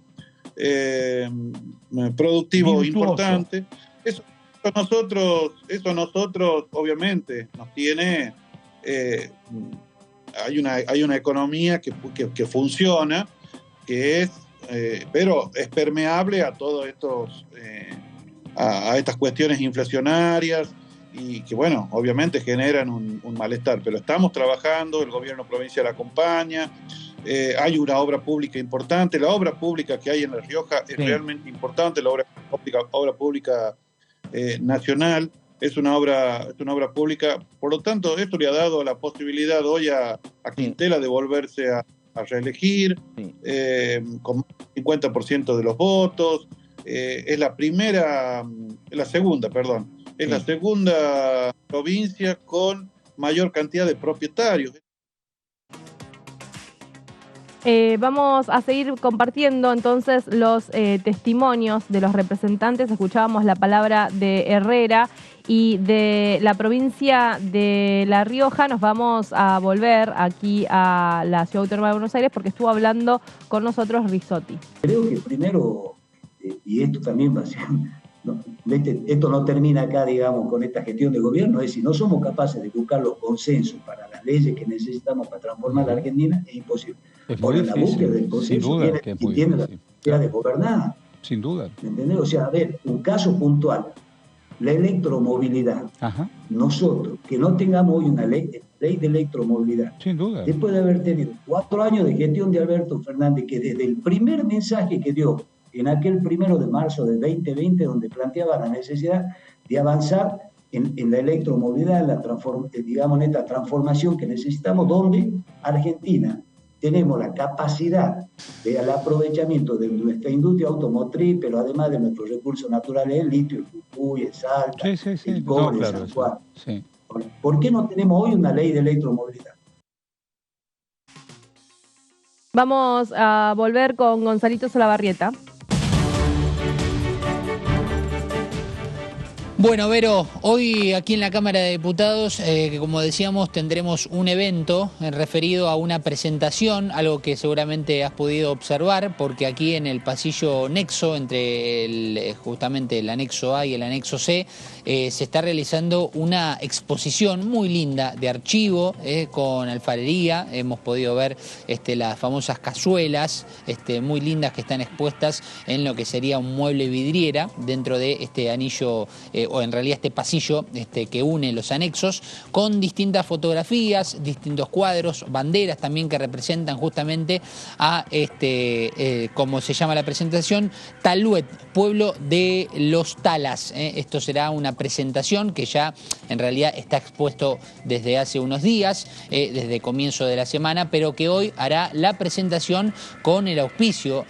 productivo virtuoso, importante. Eso a nosotros obviamente nos tiene... hay una economía que funciona, que es, pero es permeable a todos estos, a estas cuestiones inflacionarias y que, bueno, obviamente generan un malestar. Pero estamos trabajando, el gobierno provincial acompaña, hay una obra pública importante, la obra pública que hay en La Rioja es realmente importante, la obra pública nacional. Es una obra pública, por lo tanto, esto le ha dado la posibilidad hoy a Quintela de volverse a reelegir con 50% de los votos. Es la segunda provincia con mayor cantidad de propietarios. Vamos a seguir compartiendo entonces los testimonios de los representantes. Escuchábamos la palabra de Herrera y de la provincia de La Rioja. Nos vamos a volver aquí a la Ciudad Autónoma de Buenos Aires porque estuvo hablando con nosotros Risotti. Creo que primero, y esto también va a ser Esto no termina acá, digamos, con esta gestión de gobierno, es si no somos capaces de buscar los consensos para las leyes que necesitamos para transformar la Argentina, es imposible. Es muy Ahora, la difícil, búsqueda del consenso sin duda tiene, que es y muy tiene la difícil. posibilidad de gobernar. Sin duda. ¿Me entendés? O sea, a ver, un caso puntual, la electromovilidad. Ajá. Nosotros, que no tengamos hoy una ley de electromovilidad, sin duda, después de haber tenido 4 años de gestión de Alberto Fernández, que desde el primer mensaje que dio en aquel 1 de marzo del 2020, donde planteaba la necesidad de avanzar en la electromovilidad, digamos, en esta transformación que necesitamos, donde Argentina tenemos la capacidad del aprovechamiento de nuestra industria automotriz, pero además de nuestros recursos naturales, el litio, el Jujuy, el Salta, el cobre, el San Juan. Sí. ¿Por qué no tenemos hoy una ley de electromovilidad? Vamos a volver con Gonzalito Solabarrieta. Bueno, Vero, hoy aquí en la Cámara de Diputados, que como decíamos, tendremos un evento referido a una presentación, algo que seguramente has podido observar, porque aquí en el pasillo nexo, entre justamente el anexo A y el anexo C, se está realizando una exposición muy linda de archivo con alfarería. Hemos podido ver las famosas cazuelas muy lindas que están expuestas en lo que sería un mueble vidriera dentro de este anillo, o en realidad este pasillo que une los anexos, con distintas fotografías, distintos cuadros, banderas también que representan justamente a, como se llama la presentación, Taluet, pueblo de los Talas. Esto será una presentación que ya en realidad está expuesto desde hace unos días, desde comienzo de la semana, pero que hoy hará la presentación con el auspicio,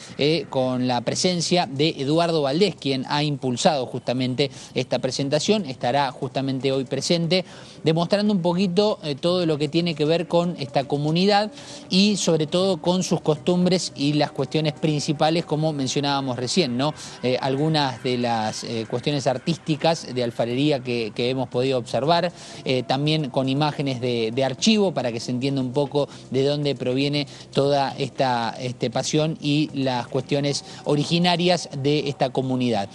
con la presencia de Eduardo Valdés, quien ha impulsado justamente esta presentación. Estará justamente hoy presente, demostrando un poquito todo lo que tiene que ver con esta comunidad y sobre todo con sus costumbres y las cuestiones principales, como mencionábamos recién, ¿no? Algunas de las cuestiones artísticas de alfarería que hemos podido observar, también con imágenes de archivo para que se entienda un poco de dónde proviene toda esta pasión y las cuestiones originarias de esta comunidad.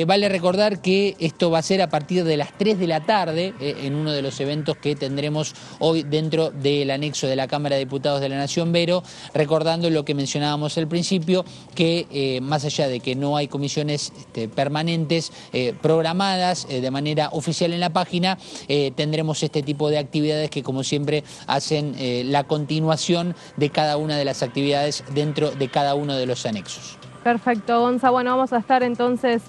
Vale recordar que esto va a ser a partir de las 3 de la tarde, en uno de los eventos que tendremos hoy dentro del anexo de la Cámara de Diputados de la Nación, Vero, recordando lo que mencionábamos al principio, que más allá de que no hay comisiones permanentes programadas de manera oficial en la página, tendremos este tipo de actividades que, como siempre, hacen la continuación de cada una de las actividades dentro de cada uno de los anexos. Perfecto, Gonza. Bueno, vamos a estar entonces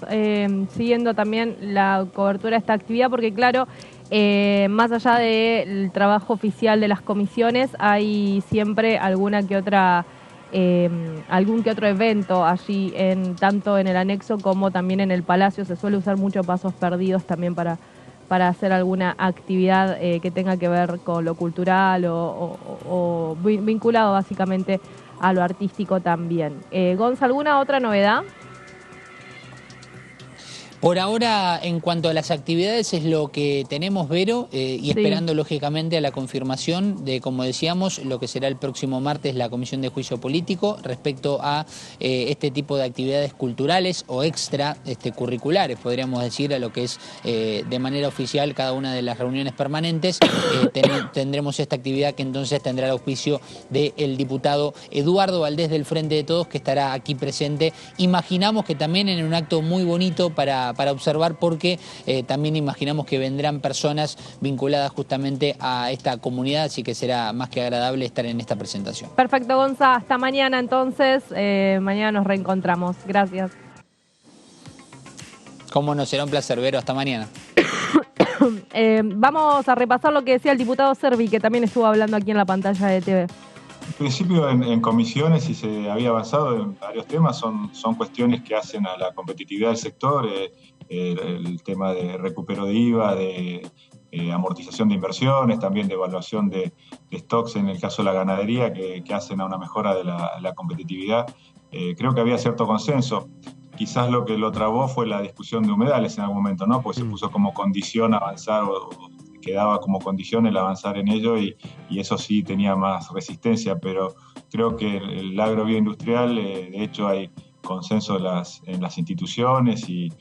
siguiendo también la cobertura de esta actividad, porque claro, más allá del trabajo oficial de las comisiones, hay siempre algún que otro evento allí, tanto en el anexo como también en el Palacio. Se suele usar mucho Pasos Perdidos también para hacer alguna actividad que tenga que ver con lo cultural o vinculado básicamente a lo artístico también. Gonza, ¿alguna otra novedad? Por ahora, en cuanto a las actividades, es lo que tenemos, Vero, y esperando lógicamente a la confirmación de, como decíamos, lo que será el próximo martes la Comisión de Juicio Político respecto a este tipo de actividades culturales o extra curriculares, podríamos decir, a lo que es de manera oficial cada una de las reuniones permanentes. Tendremos esta actividad que entonces tendrá el auspicio del diputado Eduardo Valdés del Frente de Todos, que estará aquí presente. Imaginamos que también en un acto muy bonito para observar, porque también imaginamos que vendrán personas vinculadas justamente a esta comunidad, así que será más que agradable estar en esta presentación. Perfecto, Gonza. Hasta mañana entonces. Mañana nos reencontramos. Gracias. Cómo no, será un placer, Vero. Hasta mañana. Vamos a repasar lo que decía el diputado Servi, que también estuvo hablando aquí en la pantalla de TV. En principio, en comisiones, y se había avanzado en varios temas, son cuestiones que hacen a la competitividad del sector, el tema de recupero de IVA, de amortización de inversiones, también de evaluación de stocks en el caso de la ganadería, que hacen a una mejora de la competitividad. Creo que había cierto consenso. Quizás lo que lo trabó fue la discusión de humedales en algún momento, ¿no? Pues se puso como condición avanzar, o quedaba como condición el avanzar en ello, y eso sí tenía más resistencia, pero creo que el agrobioindustrial, de hecho hay consenso en las instituciones y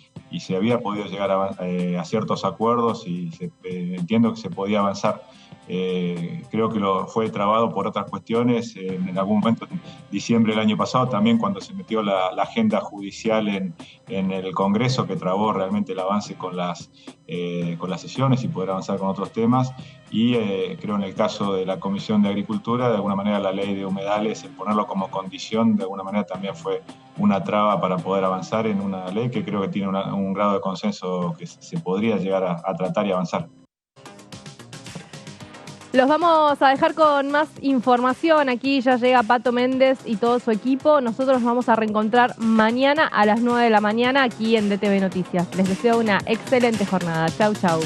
se había podido llegar a ciertos acuerdos y entiendo que se podía avanzar. Creo que fue trabado por otras cuestiones en algún momento en diciembre del año pasado, también cuando se metió la agenda judicial en el Congreso, que trabó realmente el avance con las sesiones y poder avanzar con otros temas. Y creo en el caso de la Comisión de Agricultura, de alguna manera la ley de humedales, el ponerlo como condición, de alguna manera también fue una traba para poder avanzar en una ley que creo que tiene un grado de consenso que se podría llegar a tratar y avanzar. Los vamos a dejar con más información. Aquí ya llega Pato Méndez y todo su equipo. Nosotros nos vamos a reencontrar mañana a las 9 de la mañana aquí en DTV Noticias. Les deseo una excelente jornada. Chau, chau.